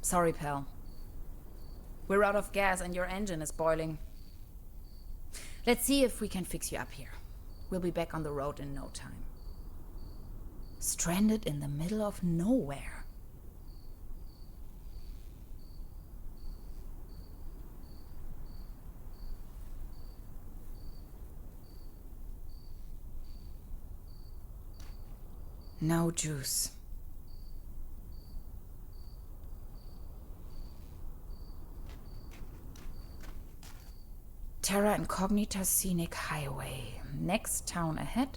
Sorry, pal. We're out of gas and your engine is boiling. Let's see if we can fix you up here. We'll be back on the road in no time. Stranded in the middle of nowhere. No juice. Terra Incognita Scenic Highway. Next town ahead.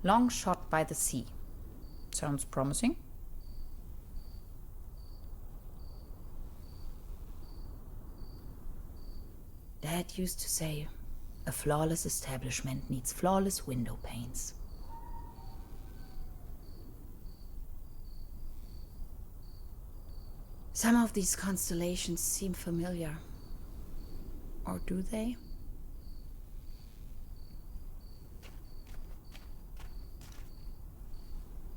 Long shot by the sea. Sounds promising. Dad used to say, a flawless establishment needs flawless window panes. Some of these constellations seem familiar. Or do they?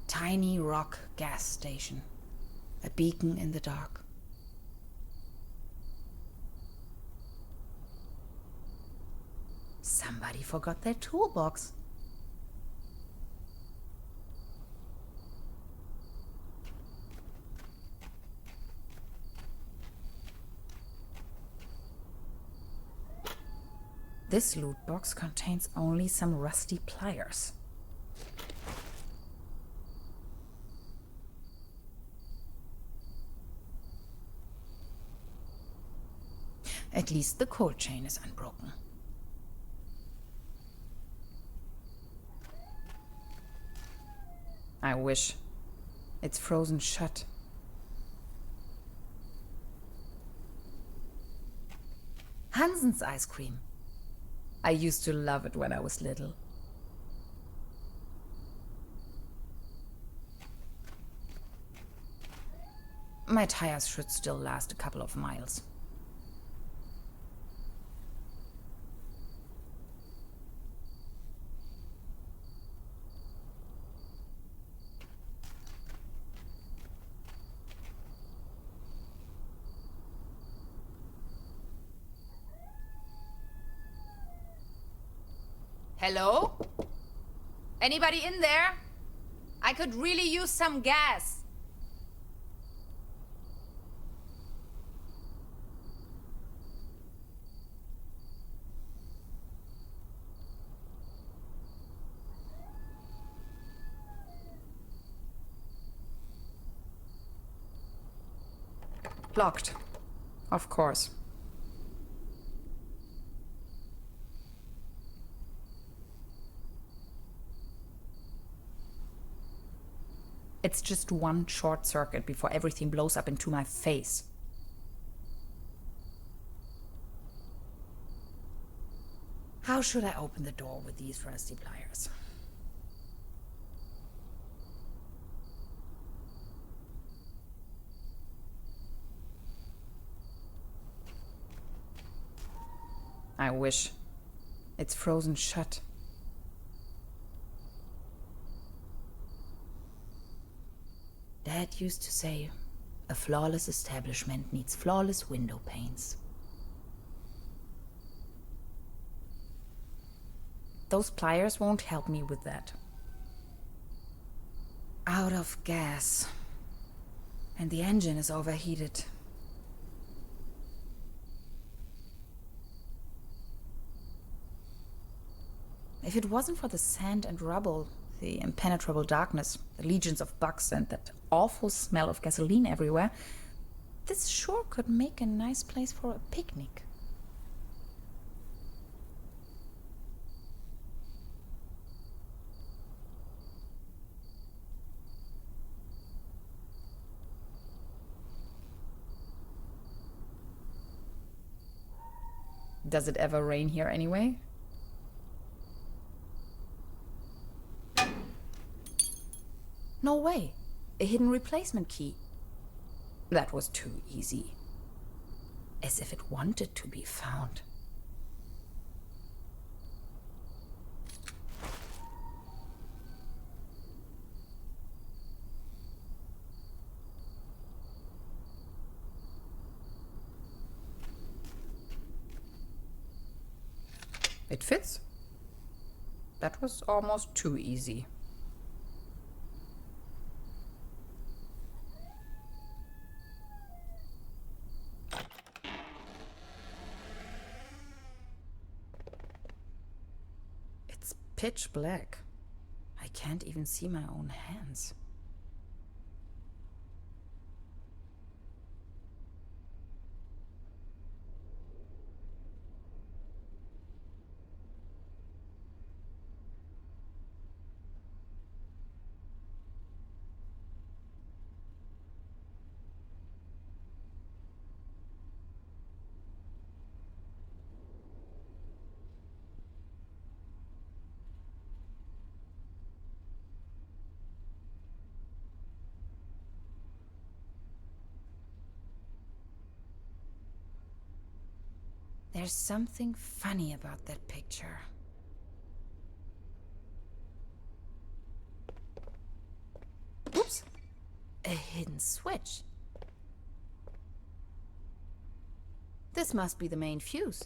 Tiny rock gas station. A beacon in the dark. Somebody forgot their toolbox. This loot box contains only some rusty pliers. At least the cold chain is unbroken. I wish. It's frozen shut. Hansen's ice cream. I used to love it when I was little. My tires should still last a couple of miles. Hello? Anybody in there? I could really use some gas. Locked. Of course. It's just one short circuit before everything blows up into my face. How should I open the door with these rusty pliers? I wish. It's frozen shut. Dad used to say, a flawless establishment needs flawless window panes. Those pliers won't help me with that. Out of gas. And the engine is overheated. If it wasn't for the sand and rubble, the impenetrable darkness, the legions of bugs, and that awful smell of gasoline everywhere, this sure could make a nice place for a picnic. Does it ever rain here anyway? No way. A hidden replacement key. That was too easy. As if it wanted to be found. It fits. That was almost too easy. It's pitch black. I can't even see my own hands. There's something funny about that picture. Oops! A hidden switch. This must be the main fuse.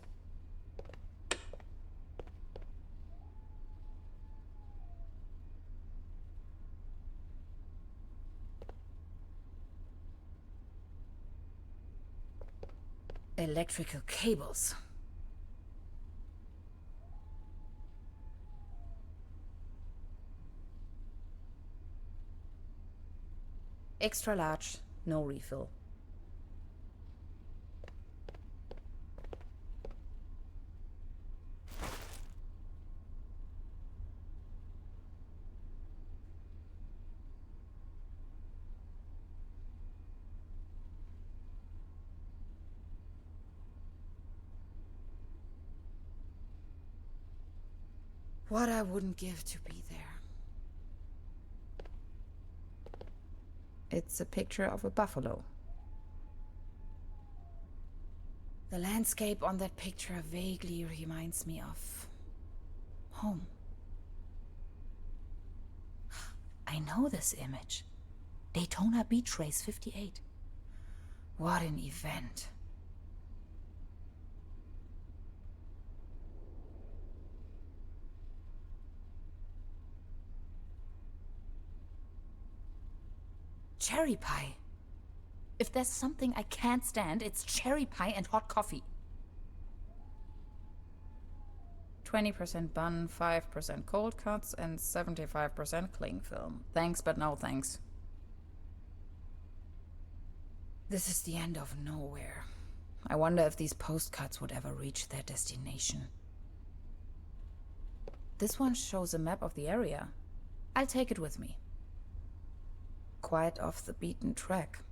Electrical cables. Extra large, no refill. What I wouldn't give to be there. It's a picture of a buffalo. The landscape on that picture vaguely reminds me of home. I know this image. Daytona Beach Race 58. What an event. Cherry pie. If there's something I can't stand, it's cherry pie and hot coffee. 20% bun, 5% cold cuts, and 75% cling film. Thanks, but no thanks. This is the end of nowhere. I wonder if these postcards would ever reach their destination. This one shows a map of the area. I'll take it with me. Quite off the beaten track.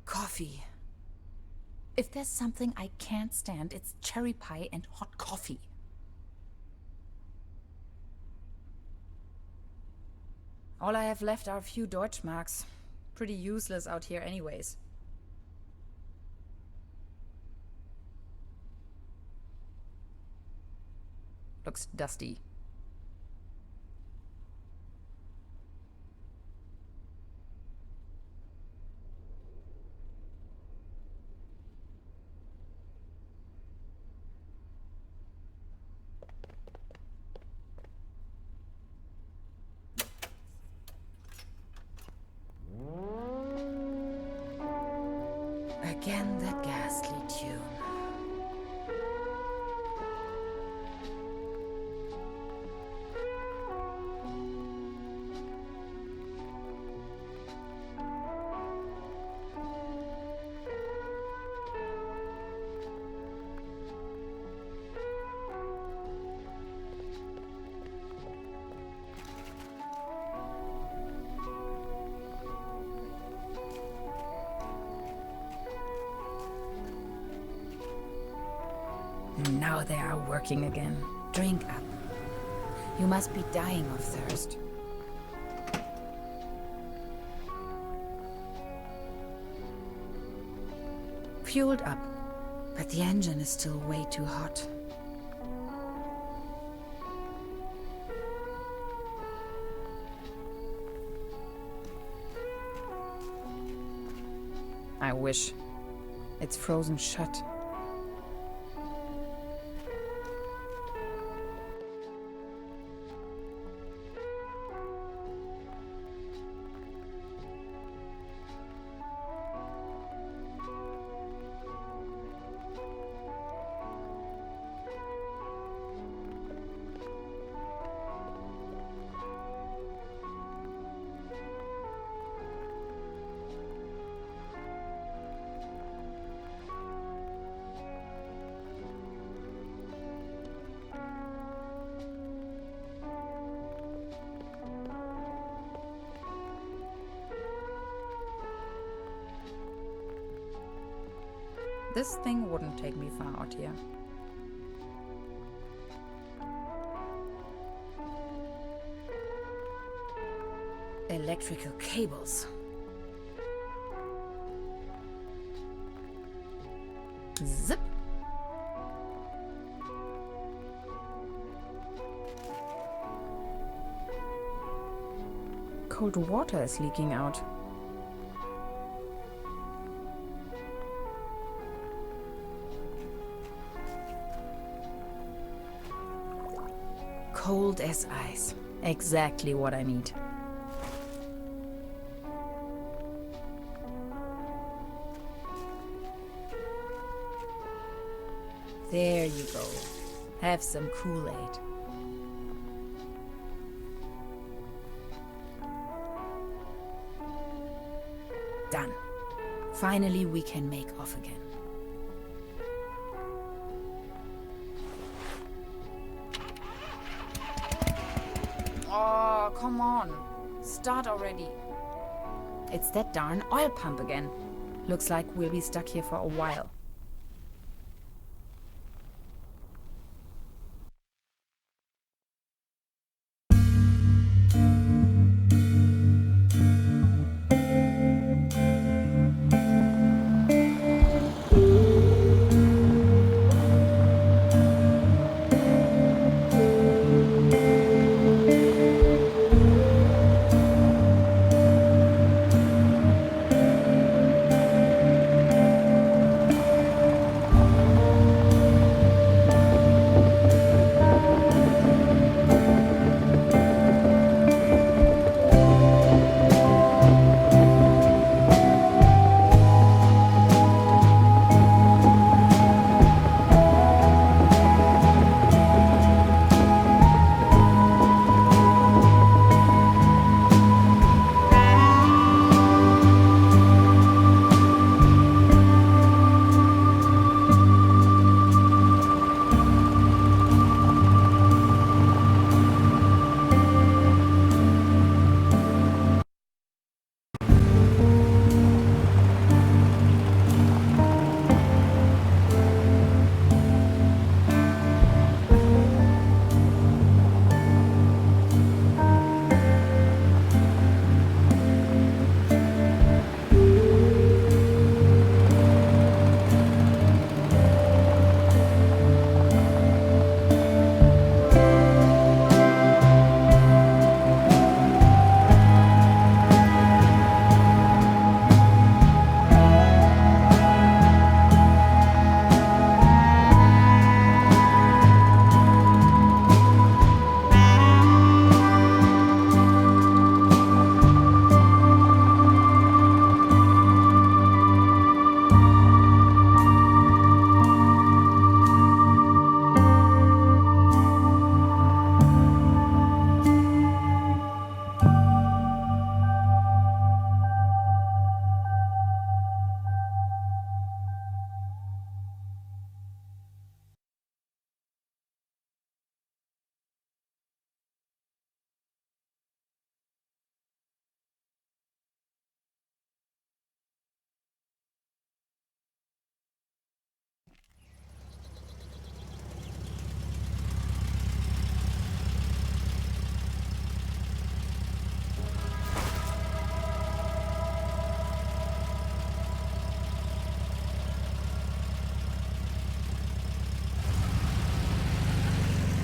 Coffee. If there's something I can't stand, it's cherry pie and hot coffee. All I have left are a few Deutschmarks. Pretty useless out here anyways. Looks dusty. Again, that ghastly tune. Now they are working again. Drink up. You must be dying of thirst. Fueled up, but the engine is still way too hot. I wish. It's frozen shut. This thing wouldn't take me far out here. Electrical cables. Zip. Cold water is leaking out. Cold as ice. Exactly what I need. There you go. Have some Kool-Aid. Done. Finally, we can make off again. Oh, come on. Start already. It's that darn oil pump again. Looks like we'll be stuck here for a while.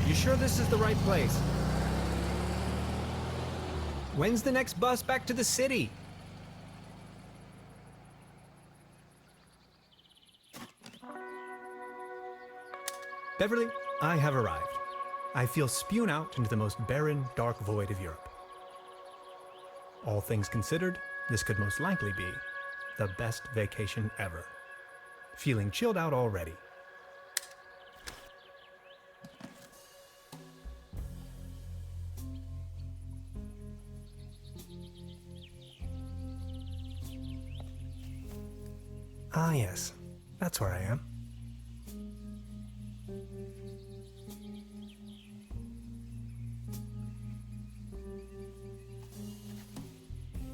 You sure this is the right place? When's the next bus back to the city? Beverly, I have arrived. I feel spewed out into the most barren, dark void of Europe. All things considered, this could most likely be the best vacation ever. Feeling chilled out already. Ah, yes. That's where I am.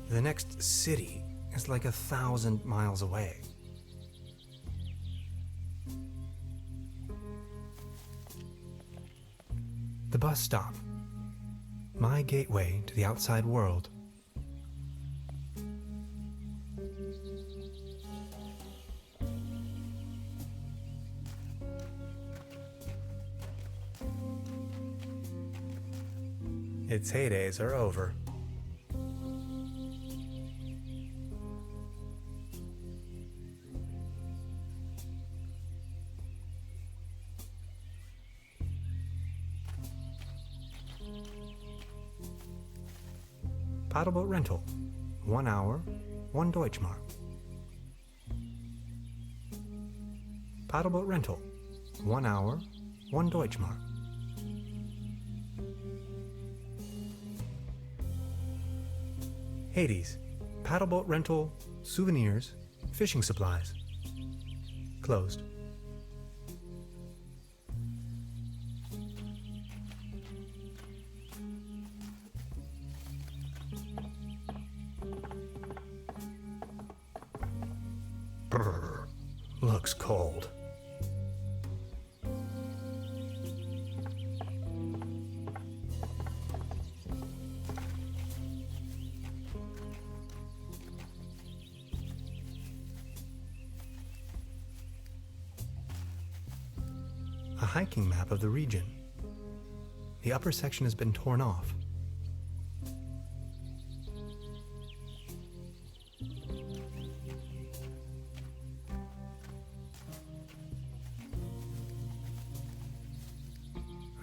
The next city is like 1,000 miles away. The bus stop. My gateway to the outside world. Its heydays are over. Paddleboat rental. 1 hour, 1 Deutschmark. Paddleboat rental. 1 hour, 1 Deutschmark. Hades. Paddleboat rental, souvenirs, fishing supplies. Closed. Brrr. Looks cold. A hiking map of the region. The upper section has been torn off.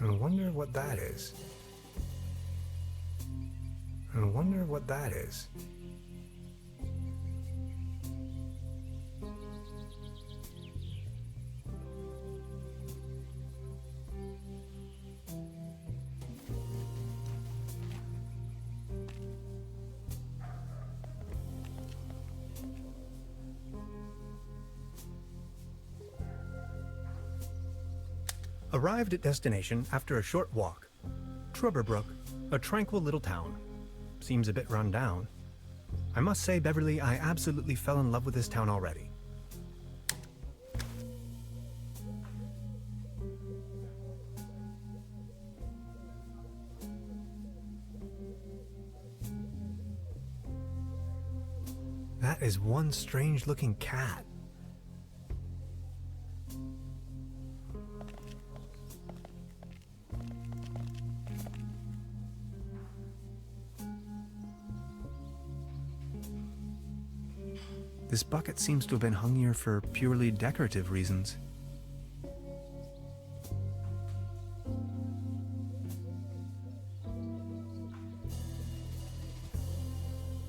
I wonder what that is. I wonder what that is. Arrived at destination after a short walk. Truberbrook, a tranquil little town. Seems a bit run down. I must say, Beverly, I absolutely fell in love with this town already. That is one strange-looking cat. This bucket seems to have been hung here for purely decorative reasons.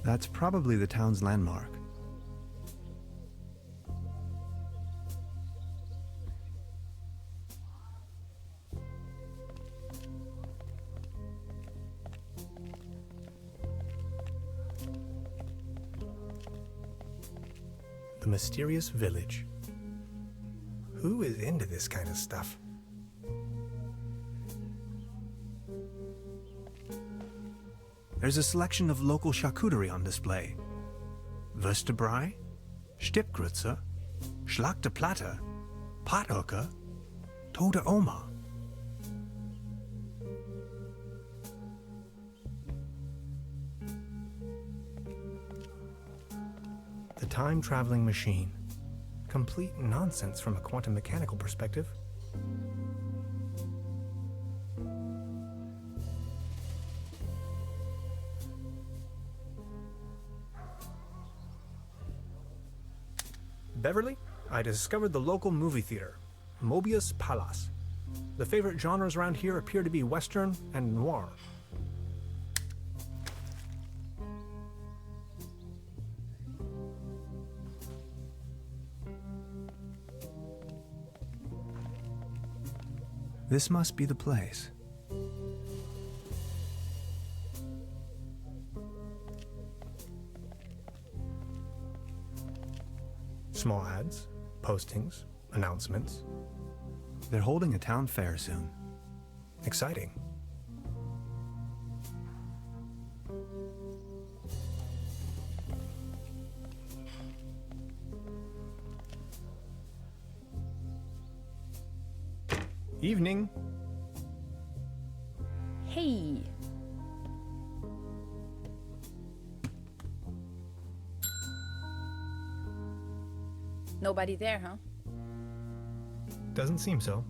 That's probably the town's landmark. The mysterious village. Who is into this kind of stuff? There's a selection of local charcuterie on display. Würstebrei, Stippgrütze, Schlagte Platte, Pothoeke, Tote Oma. The time-traveling machine. Complete nonsense from a quantum mechanical perspective. Beverly, I discovered the local movie theater, Mobius Palace. The favorite genres around here appear to be Western and noir. This must be the place. Small ads, postings, announcements. They're holding a town fair soon. Exciting. Evening. Hey! Nobody there, huh? Doesn't seem so.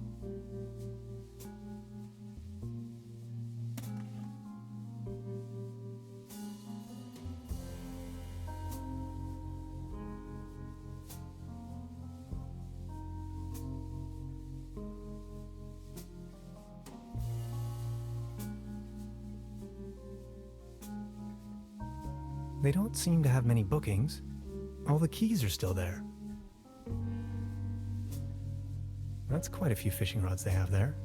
They don't seem to have many bookings. All the keys are still there. That's quite a few fishing rods they have there.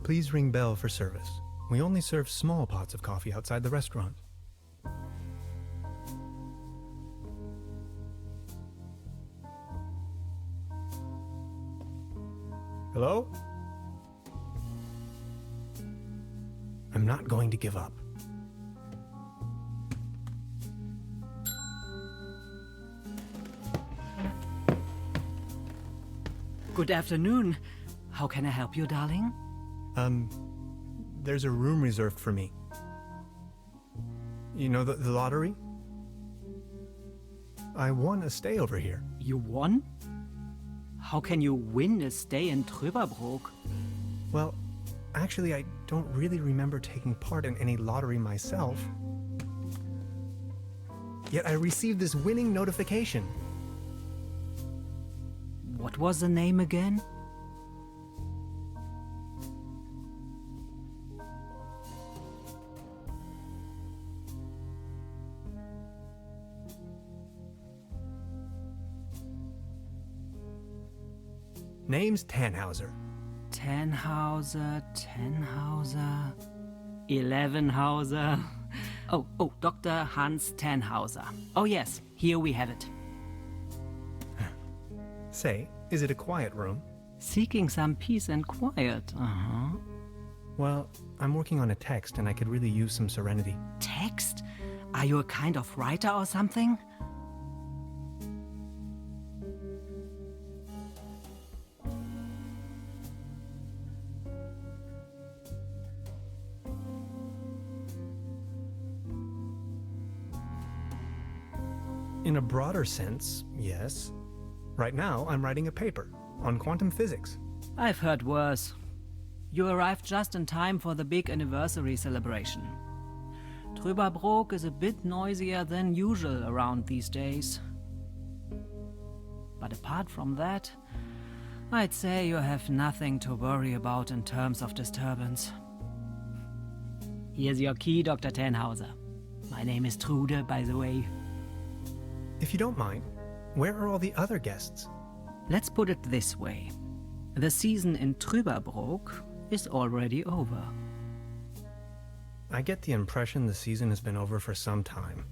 Please ring bell for service. We only serve small pots of coffee outside the restaurant. Hello? I'm not going to give up. Good afternoon. How can I help you, darling? There's a room reserved for me. You know the lottery? I won a stay over here. You won? How can you win a stay in Trüberbrook? Well, actually, I don't really remember taking part in any lottery myself. Yet I received this winning notification. What was the name again? Name's Tannhauser. Tannhauser, Elevenhauser. Oh, Dr. Hans Tannhauser. Oh yes, here we have it. Say, is it a quiet room? Seeking some peace and quiet, Well, I'm working on a text and I could really use some serenity. Text? Are you a kind of writer or something? In a broader sense, yes. Right now, I'm writing a paper on quantum physics. I've heard worse. You arrived just in time for the big anniversary celebration. Trüberbrook is a bit noisier than usual around these days. But apart from that, I'd say you have nothing to worry about in terms of disturbance. Here's your key, Dr. Tannhauser. My name is Trude, by the way. If you don't mind, where are all the other guests? Let's put it this way. The season in Trüberbrook is already over. I get the impression the season has been over for some time.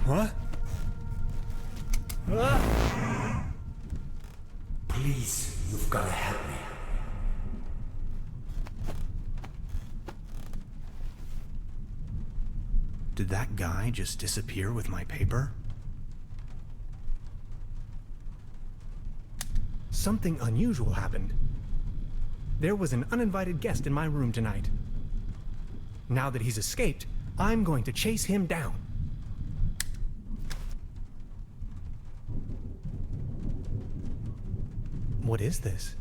What? Please, you've got to help me. Did that guy just disappear with my paper? something unusual happened. There was an uninvited guest in my room tonight. Now that he's escaped, I'm going to chase him down. What is this?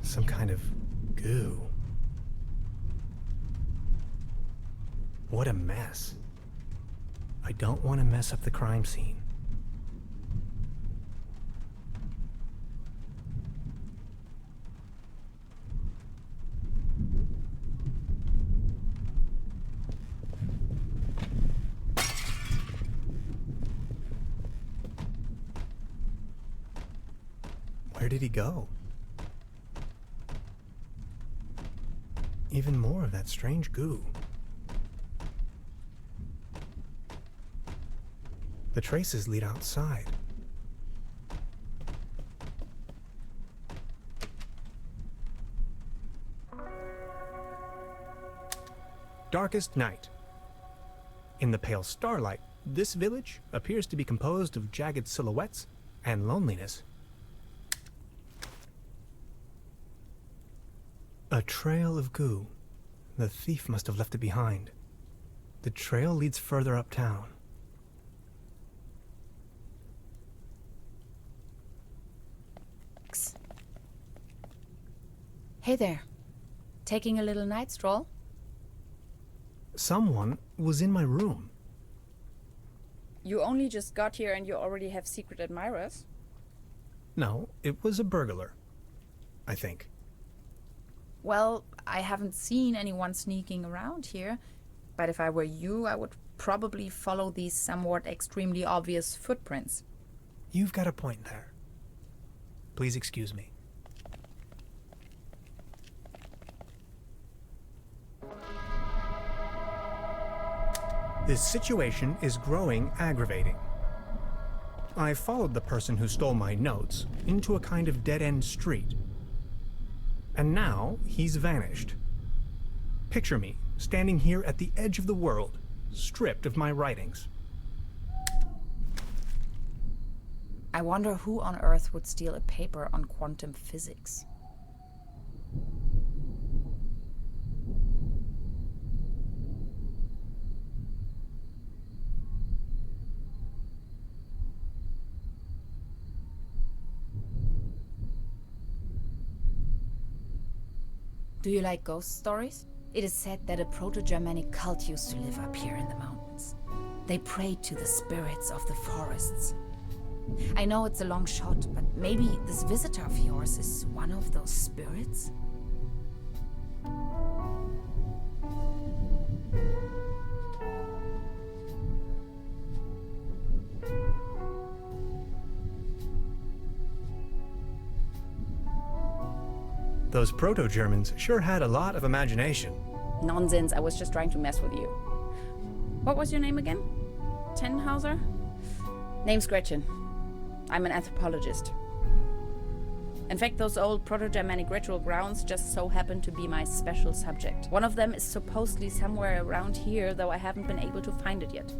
Some kind of goo. What a mess. I don't want to mess up the crime scene. Where did he go? Even more of that strange goo. The traces lead outside. Darkest night. In the pale starlight, this village appears to be composed of jagged silhouettes and loneliness. A trail of goo. The thief must have left it behind. The trail leads further uptown. Hey there. Taking a little night stroll? Someone was in my room. You only just got here and you already have secret admirers? No, it was a burglar. I think. Well, I haven't seen anyone sneaking around here, but if I were you, I would probably follow these somewhat extremely obvious footprints. You've got a point there. Please excuse me. This situation is growing aggravating. I followed the person who stole my notes into a kind of dead-end street. And now he's vanished. Picture me standing here at the edge of the world, stripped of my writings. I wonder who on earth would steal a paper on quantum physics. Do you like ghost stories? It is said that a Proto-Germanic cult used to live up here in the mountains. They prayed to the spirits of the forests. I know it's a long shot, but maybe this visitor of yours is one of those spirits? Those Proto-Germans sure had a lot of imagination. Nonsense, I was just trying to mess with you. What was your name again? Tenhauser? Name's Gretchen. I'm an anthropologist. In fact, those old Proto-Germanic ritual grounds just so happen to be my special subject. One of them is supposedly somewhere around here, though I haven't been able to find it yet.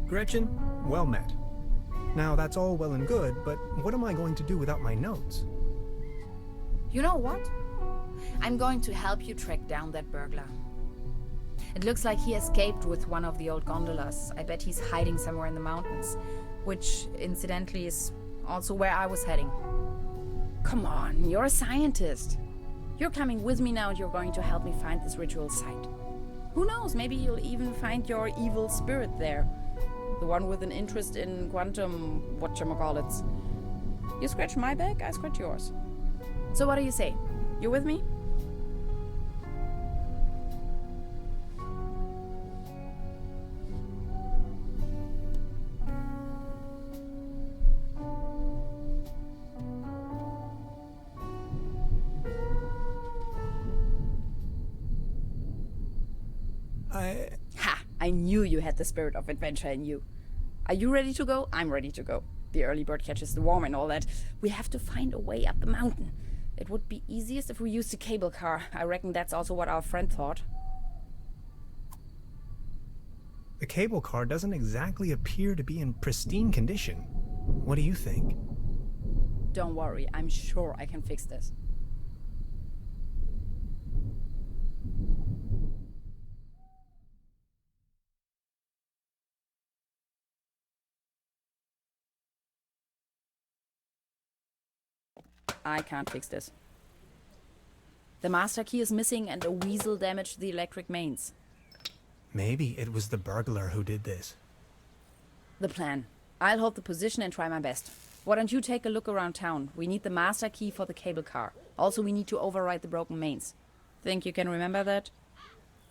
Gretchen, well met. Now that's all well and good, but what am I going to do without my notes? You know what? I'm going to help you track down that burglar. It looks like he escaped with one of the old gondolas. I bet he's hiding somewhere in the mountains, which, incidentally, is also where I was heading. Come on, you're a scientist. You're coming with me now and you're going to help me find this ritual site. Who knows, maybe you'll even find your evil spirit there. The one with an interest in quantum whatchamacallits. You scratch my back, I scratch yours. So what do you say? You with me? Ha! I knew you had the spirit of adventure in you. Are you ready to go? I'm ready to go. The early bird catches the worm and all that. We have to find a way up the mountain. It would be easiest if we used a cable car. I reckon that's also what our friend thought. The cable car doesn't exactly appear to be in pristine condition. What do you think? Don't worry, I'm sure I can fix this. I can't fix this. The master key is missing and a weasel damaged the electric mains. Maybe it was the burglar who did this. The plan. I'll hold the position and try my best. Why don't you take a look around town? We need the master key for the cable car. Also, we need to override the broken mains. Think you can remember that?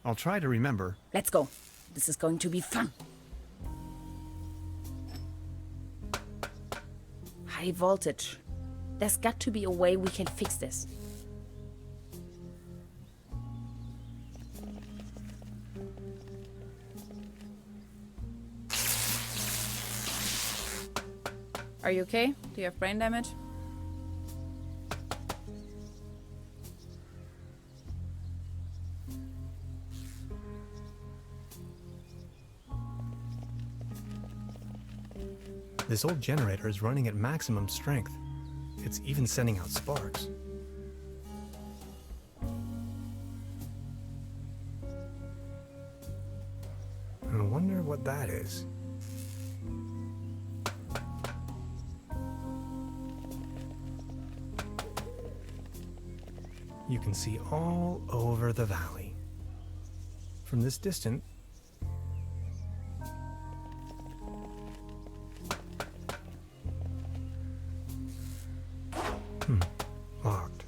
I'll try to remember. Let's go. This is going to be fun. High voltage. There's got to be a way we can fix this. Are you okay? Do you have brain damage? This old generator is running at maximum strength. It's even sending out sparks. I wonder what that is. You can see all over the valley. From this distance, locked.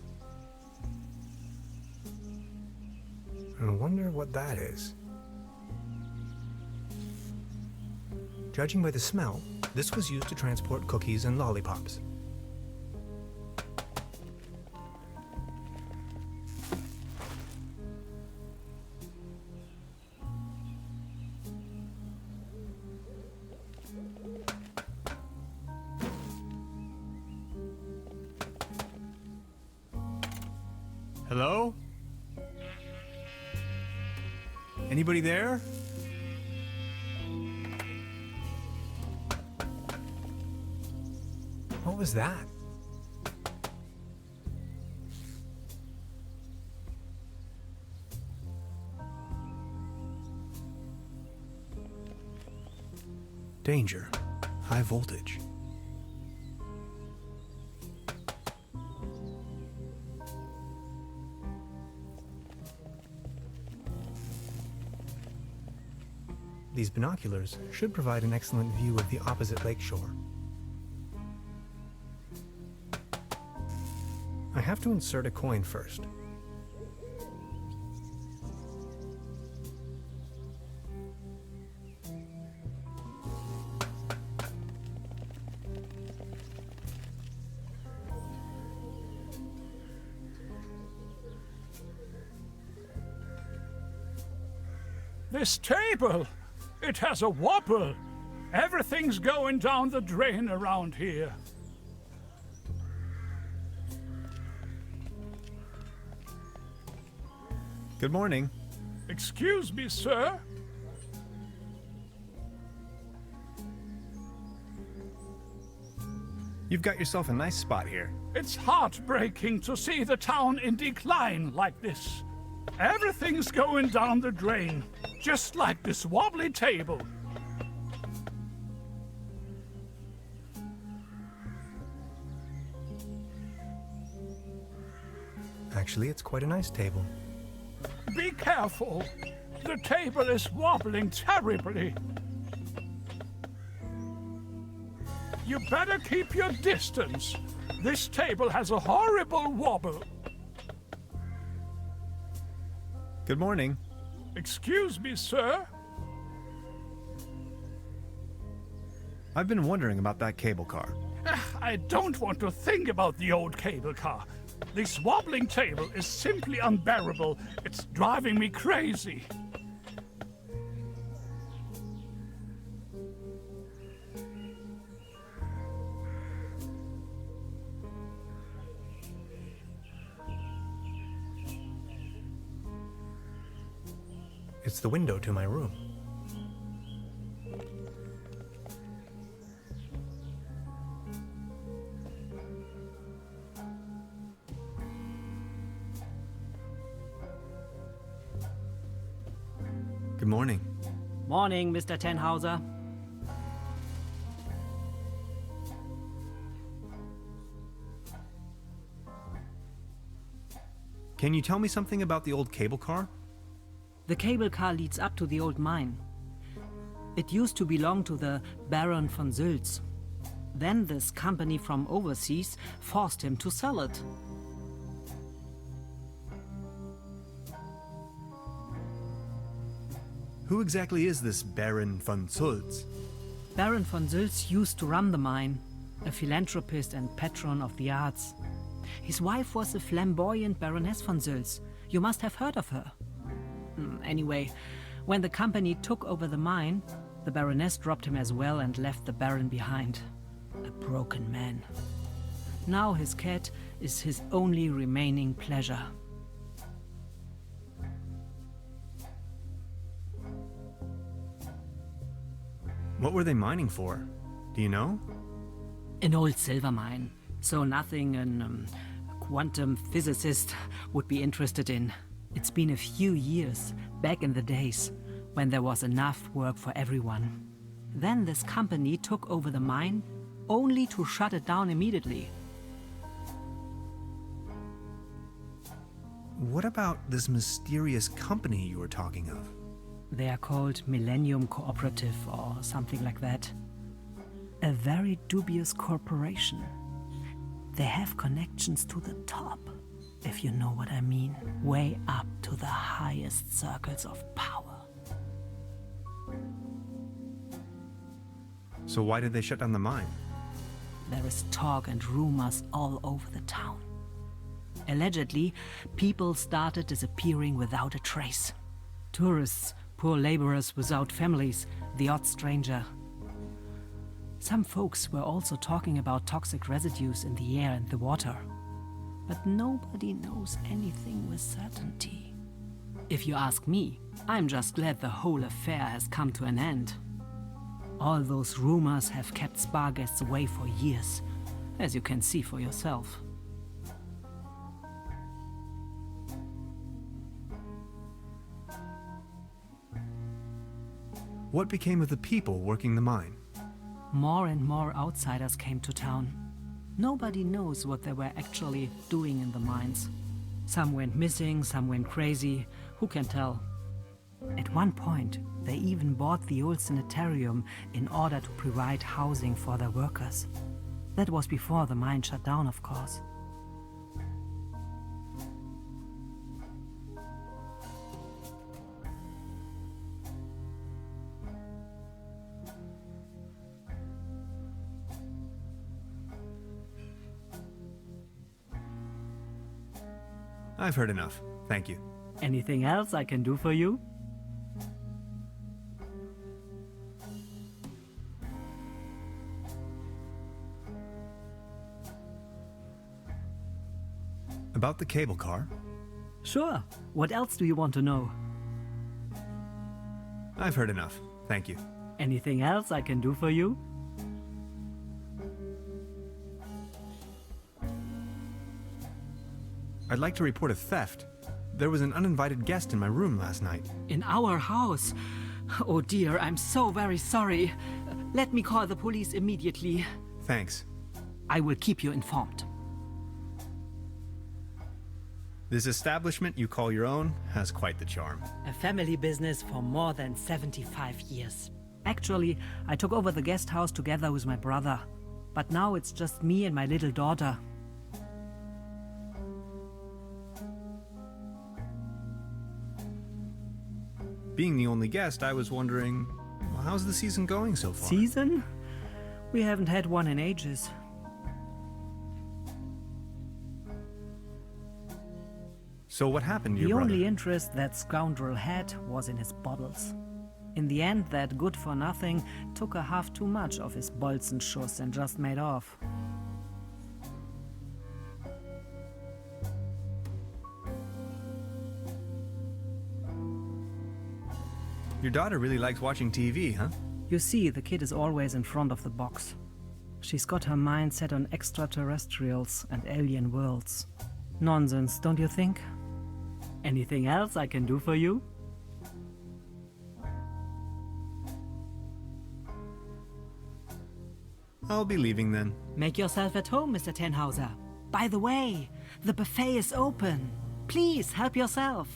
I wonder what that is. Judging by the smell, this was used to transport cookies and lollipops. Hello? Anybody there? What was that? Danger. High voltage. These binoculars should provide an excellent view of the opposite lakeshore. I have to insert a coin first. This table! It has a wobble! Everything's going down the drain around here. Good morning. Excuse me, sir? You've got yourself a nice spot here. It's heartbreaking to see the town in decline like this. Everything's going down the drain, just like this wobbly table. Actually, it's quite a nice table. Be careful. The table is wobbling terribly. You better keep your distance. This table has a horrible wobble. Good morning. Excuse me, sir? I've been wondering about that cable car. I don't want to think about the old cable car. This wobbling table is simply unbearable. It's driving me crazy. It's the window to my room. morning. Morning, Mr. Tenhauser. Can you tell me something about the old cable car? The cable car leads up to the old mine. It used to belong to the Baron von Sülz. Then this company from overseas forced him to sell it. Who exactly is this Baron von Sülz? Baron von Sülz used to run the mine, a philanthropist and patron of the arts. His wife was a flamboyant Baroness von Sülz. You must have heard of her. Anyway, when the company took over the mine, the Baroness dropped him as well and left the Baron behind. A broken man. Now his cat is his only remaining pleasure. What were they mining for? Do you know? An old silver mine, so nothing a quantum physicist would be interested in. It's been a few years, back in the days, when there was enough work for everyone. Then this company took over the mine, only to shut it down immediately. What about this mysterious company you were talking of? They are called Millennium Cooperative or something like that. A very dubious corporation. They have connections to the top, if you know what I mean. Way up to the highest circles of power. So why did they shut down the mine? There is talk and rumors all over the town. Allegedly, people started disappearing without a trace. Tourists, poor laborers without families, the odd stranger. Some folks were also talking about toxic residues in the air and the water. But nobody knows anything with certainty. If you ask me, I'm just glad the whole affair has come to an end. All those rumors have kept spa guests away for years, as you can see for yourself. What became of the people working the mine? More and more outsiders came to town. Nobody knows what they were actually doing in the mines. Some went missing, some went crazy. Who can tell? At one point, they even bought the old sanitarium in order to provide housing for their workers. That was before the mine shut down, of course. I've heard enough. Thank you. Anything else I can do for you? About the cable car? Sure. What else do you want to know? I've heard enough. Thank you. Anything else I can do for you? I'd like to report a theft. There was an uninvited guest in my room last night. In our house? Oh dear, I'm so very sorry. Let me call the police immediately. Thanks. I will keep you informed. This establishment you call your own has quite the charm. A family business for more than 75 years. Actually, I took over the guest house together with my brother. But now it's just me and my little daughter. Being the only guest, I was wondering, well, how's the season going so far? Season? We haven't had one in ages. So what happened to your The brother? only interest that scoundrel had was in his bottles. In the end, that good-for-nothing took a half too much of his Bolzenschuss and just made off. Your daughter really likes watching TV, huh? You see, the kid is always in front of the box. She's got her mind set on extraterrestrials and alien worlds. Nonsense, don't you think? Anything else I can do for you? I'll be leaving then. Make yourself at home, Mr. Tenhauser. By the way, the buffet is open. Please help yourself.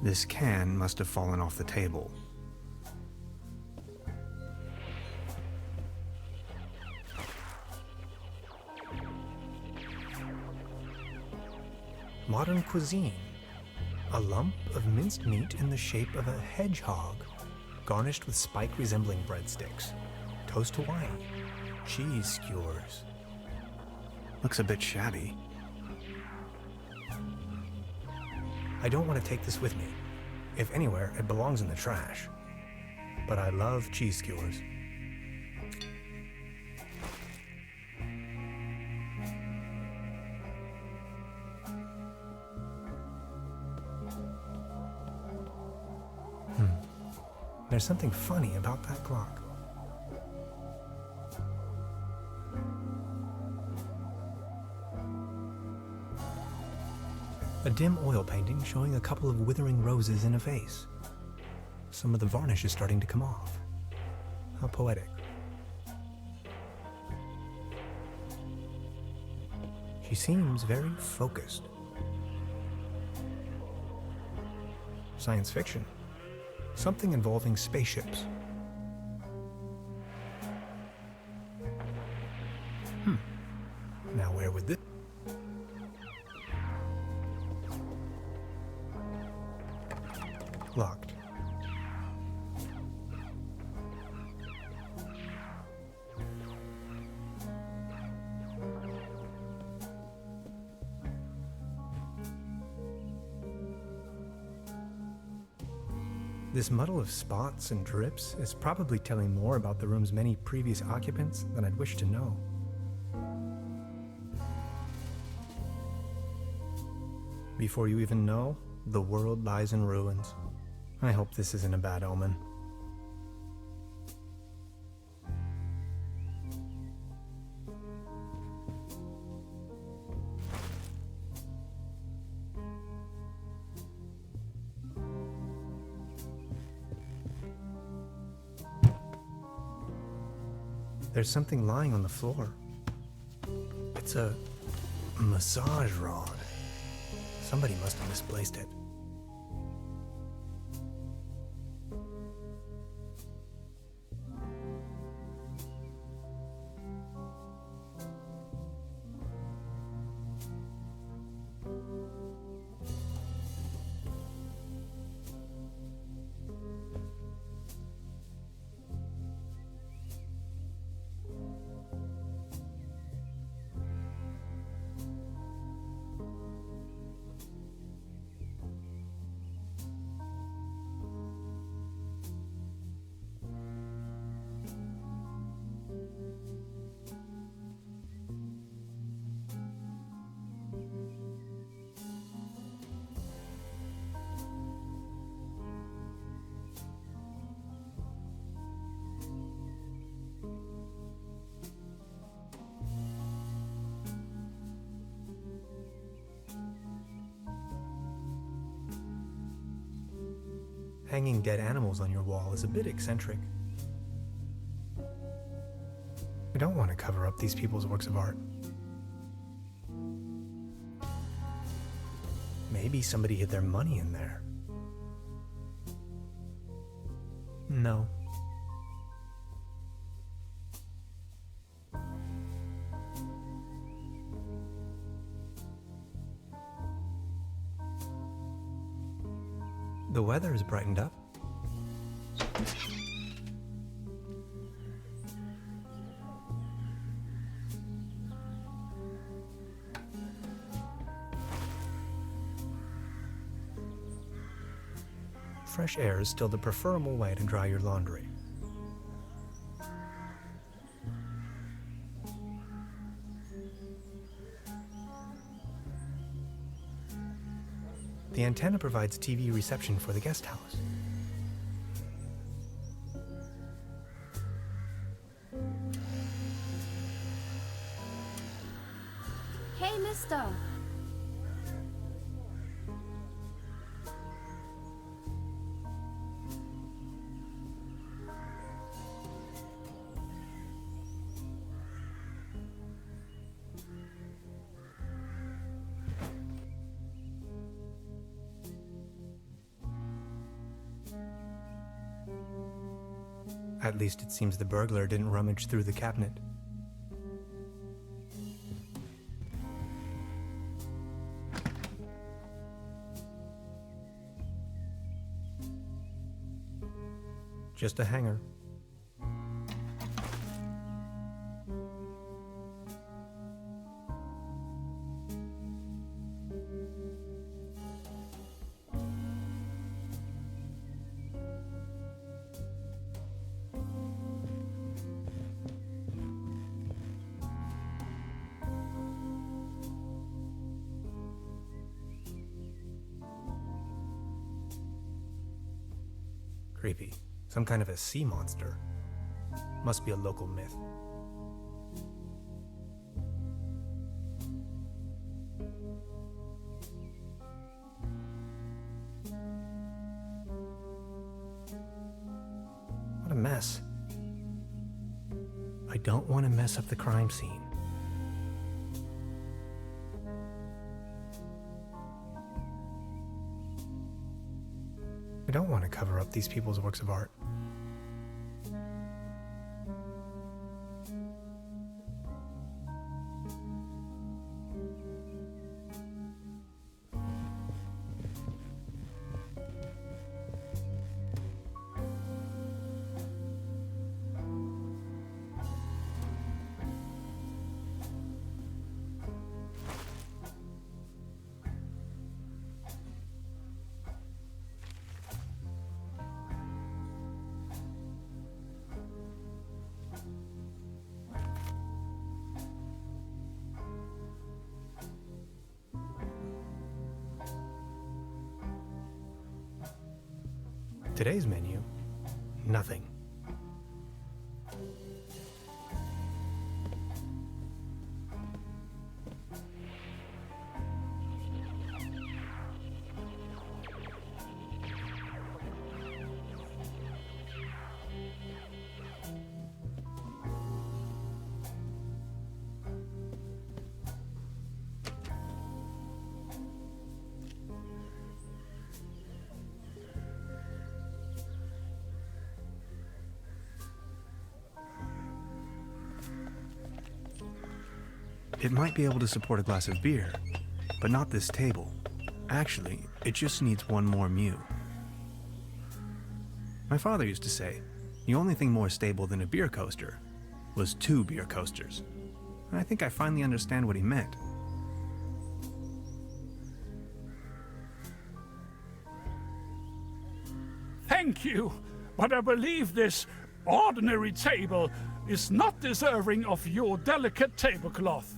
This can must have fallen off the table. Modern cuisine. A lump of minced meat in the shape of a hedgehog, garnished with spike resembling breadsticks. Toast Hawaii. Cheese skewers. Looks a bit shabby. I don't want to take this with me. If anywhere, it belongs in the trash. But I love cheese skewers. There's something funny about that clock. A dim oil painting showing a couple of withering roses in a vase. Some of the varnish is starting to come off. How poetic. She seems very focused. Science fiction. Something involving spaceships. Now where would this... Locked. This muddle of spots and drips is probably telling more about the room's many previous occupants than I'd wish to know. Before you even know, the world lies in ruins. I hope this isn't a bad omen. There's something lying on the floor. It's a massage rod. Somebody must have misplaced it. Hanging dead animals on your wall is a bit eccentric. I don't want to cover up these people's works of art. Maybe somebody hid their money in there. No. The weather has brightened up. Fresh air is still the preferable way to dry your laundry. The antenna provides TV reception for the guest house. Hey, mister! At least it seems the burglar didn't rummage through the cabinet. Just a hanger. Creepy. Some kind of a sea monster. Must be a local myth. What a mess. I don't want to mess up the crime scene. I don't want to cover up these people's works of art. Today's menu, nothing. It might be able to support a glass of beer, but not this table. Actually, it just needs one more mew. My father used to say, the only thing more stable than a beer coaster was 2 beer coasters. And I think I finally understand what he meant. Thank you, but I believe this ordinary table is not deserving of your delicate tablecloth.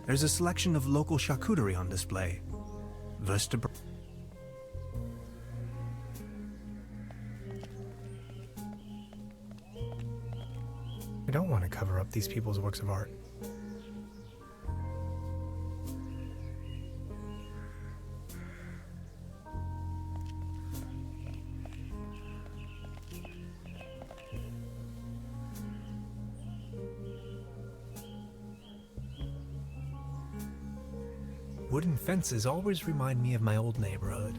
There's a selection of local charcuterie on display. Truberbrook. I don't want to cover up these people's works of art. Wooden fences always remind me of my old neighborhood.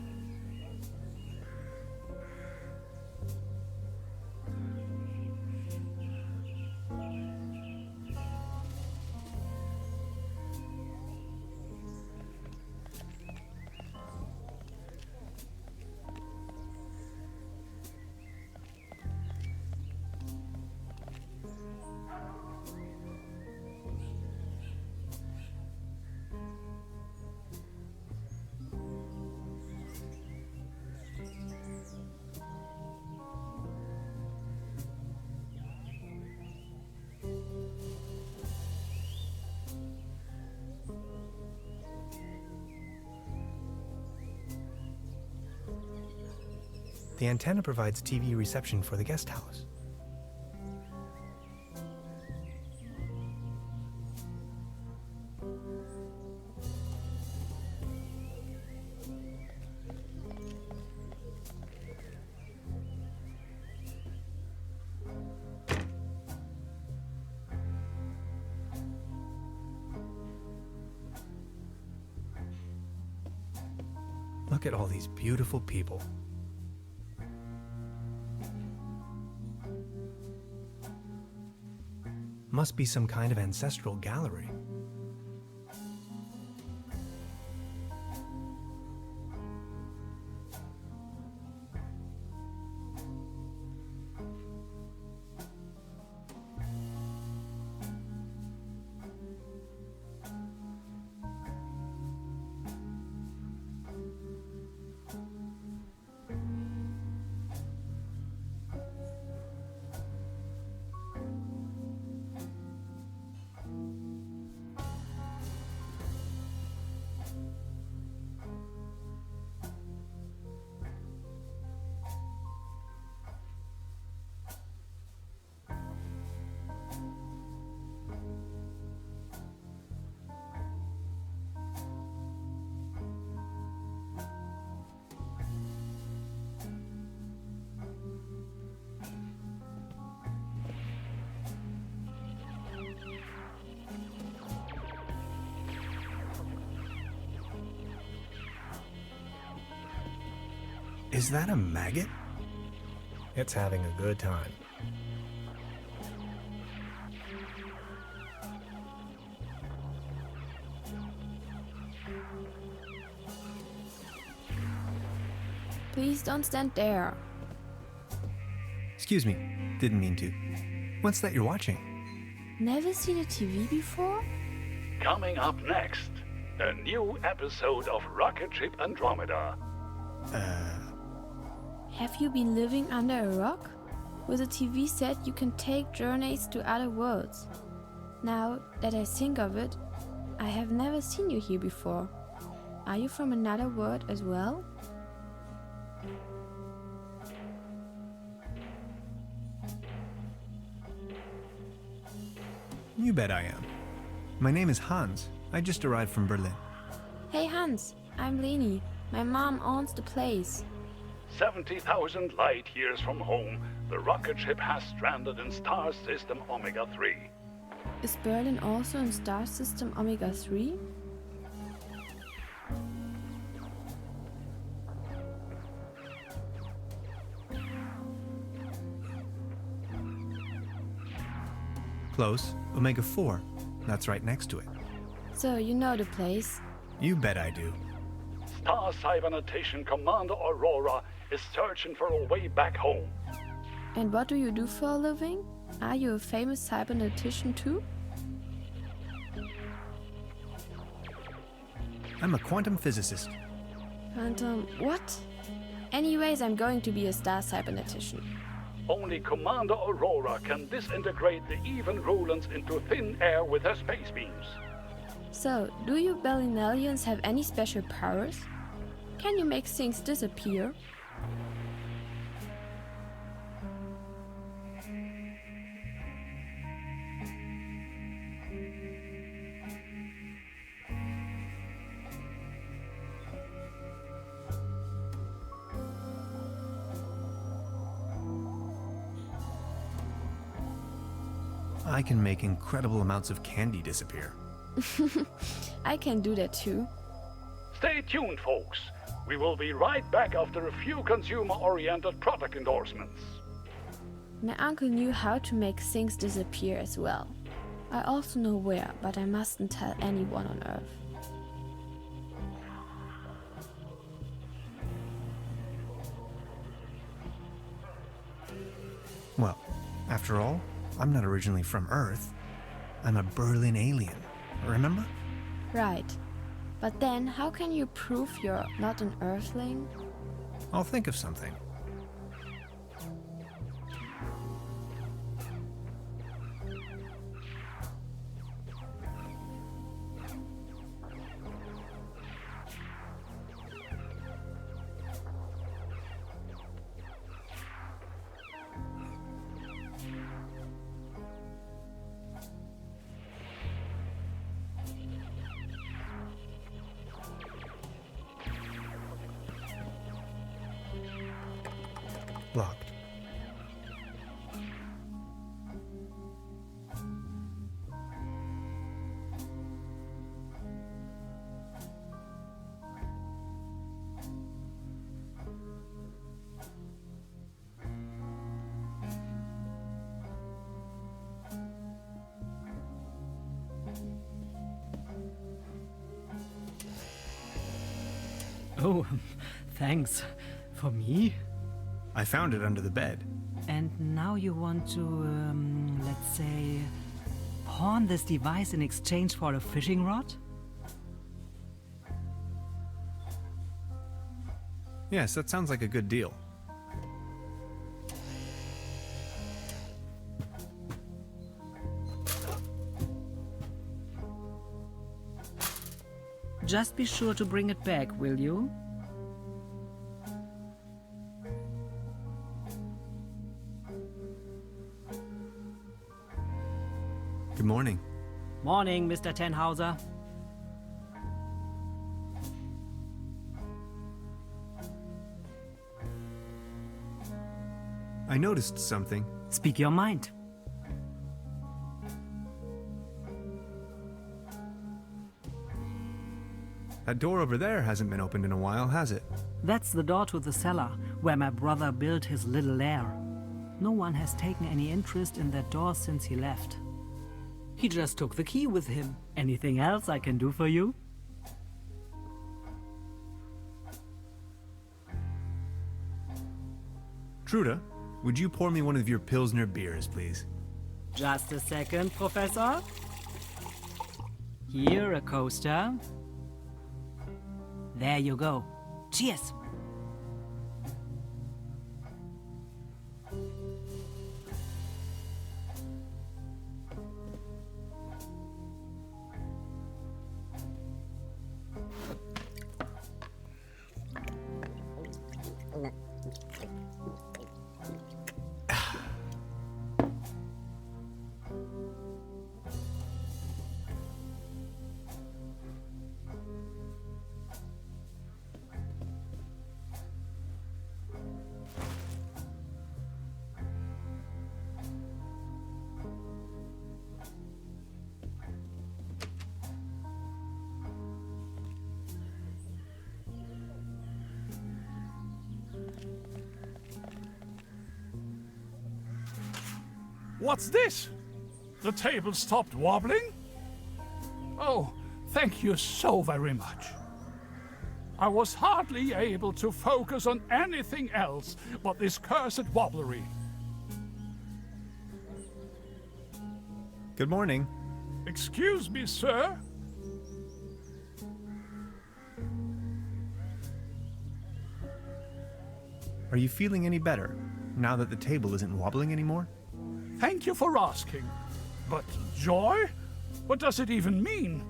The antenna provides TV reception for the guest house. Look at all these beautiful people. Must be some kind of ancestral gallery. Is that a maggot? It's having a good time. Please don't stand there. Excuse me, didn't mean to. What's that you're watching? Never seen a TV before? Coming up next, a new episode of Rocket Ship Andromeda. Have you been living under a rock? With a TV set, you can take journeys to other worlds. Now that I think of it, I have never seen you here before. Are you from another world as well? You bet I am. My name is Hans. I just arrived from Berlin. Hey Hans, I'm Leni. My mom owns the place. 70,000 light years from home, the rocket ship has stranded in star system Omega 3. Is Berlin also in star system Omega 3? Close. Omega 4. That's right next to it. So you know the place. You bet I do. Star Cybernetition Commander Aurora is searching for a way back home. And what do you do for a living? Are you a famous cybernetician too? I'm a quantum physicist. Phantom, what? Anyways, I'm going to be a star cybernetician. Only Commander Aurora can disintegrate the even Rulans into thin air with her space beams. So, do you Berlinalians have any special powers? Can you make things disappear? I can make incredible amounts of candy disappear. I can do that too. Stay tuned, folks. We will be right back after a few consumer-oriented product endorsements. My uncle knew how to make things disappear as well. I also know where, but I mustn't tell anyone on Earth. Well, after all, I'm not originally from Earth. I'm a Berlin alien, remember? Right. But then, how can you prove you're not an Earthling? I'll think of something. Locked. Oh, thanks. For me? I found it under the bed. And now you want to, let's say, pawn this device in exchange for a fishing rod? Yes, that sounds like a good deal. Just be sure to bring it back, will you? Good morning. Morning, Mr. Tenhauser. I noticed something. Speak your mind. That door over there hasn't been opened in a while, has it? That's the door to the cellar, where my brother built his little lair. No one has taken any interest in that door since he left. He just took the key with him. Anything else I can do for you? Truda, would you pour me one of your Pilsner beers, please? Just a second, Professor. Here, a coaster. There you go. Cheers! What's this? The table stopped wobbling? Oh, thank you so very much. I was hardly able to focus on anything else but this cursed wobblery. Good morning. Excuse me, sir? Are you feeling any better, now that the table isn't wobbling anymore? Thank you for asking. But joy? What does it even mean?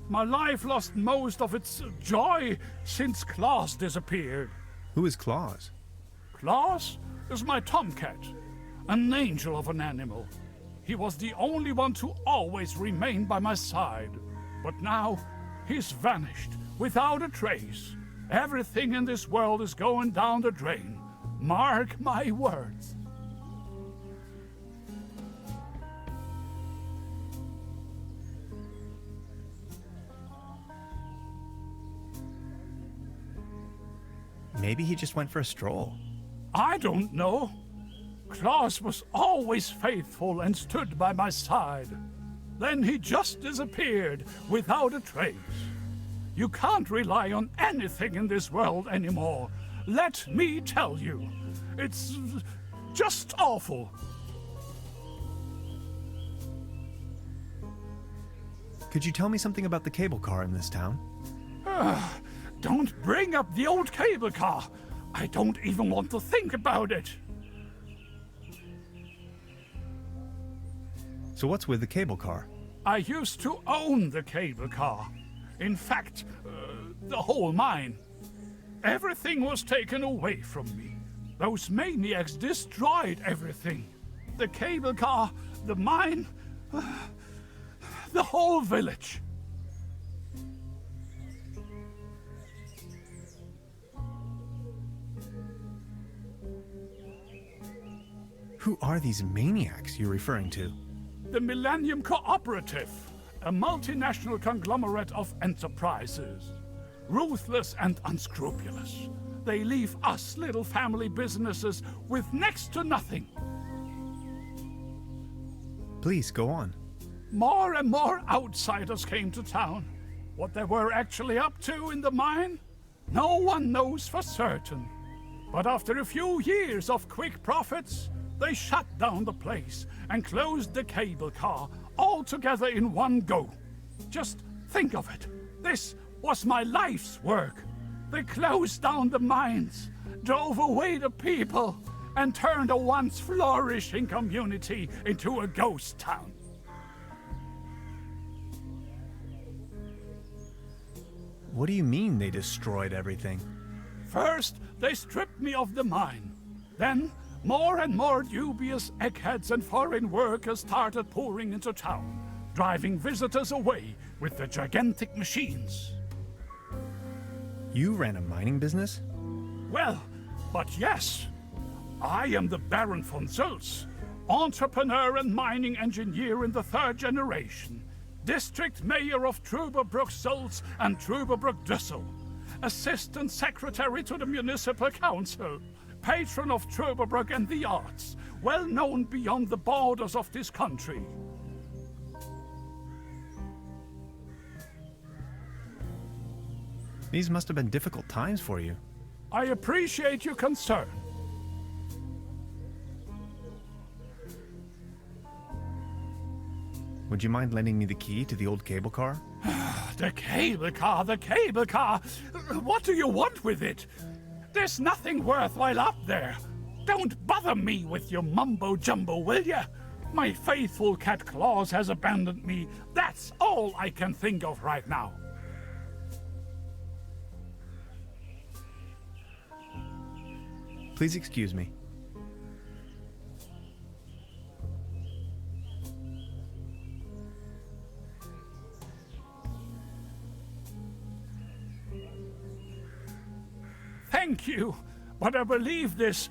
My life lost most of its joy since Claus disappeared. Who is Claus? Claus is my tomcat, an angel of an animal. He was the only one to always remain by my side. But now, he's vanished, without a trace. Everything in this world is going down the drain. Mark my words. Maybe he just went for a stroll. I don't know. Claus was always faithful and stood by my side. Then he just disappeared without a trace. You can't rely on anything in this world anymore. Let me tell you. It's just awful. Could you tell me something about the cable car in this town? Don't bring up the old cable car. I don't even want to think about it. So what's with the cable car? I used to own the cable car. In fact, the whole mine. Everything was taken away from me. Those maniacs destroyed everything. The cable car, the mine, the whole village. Who are these maniacs you're referring to? The Millennium Cooperative, a multinational conglomerate of enterprises. Ruthless and unscrupulous. They leave us little family businesses with next to nothing. Please, go on. More and more outsiders came to town. What they were actually up to in the mine, no one knows for certain. But after a few years of quick profits, they shut down the place and closed the cable car all together in one go. Just think of it. This was my life's work. They closed down the mines, drove away the people, and turned a once flourishing community into a ghost town. What do you mean they destroyed everything? First, they stripped me of the mine. Then, more and more dubious eggheads and foreign workers started pouring into town, driving visitors away with the gigantic machines. You ran a mining business? Well, but yes. I am the Baron von Sulz, entrepreneur and mining engineer in the 3rd generation, district mayor of Truberbrook Sulz and Trüberbrook Düssel, assistant secretary to the municipal council, patron of Truberbrook and the arts, well known beyond the borders of this country. These must have been difficult times for you. I appreciate your concern. Would you mind lending me the key to the old cable car? The cable car, the cable car! What do you want with it? There's nothing worthwhile up there. Don't bother me with your mumbo-jumbo, will ya? My faithful cat Claus has abandoned me. That's all I can think of right now. Please excuse me. Thank you, but I believe this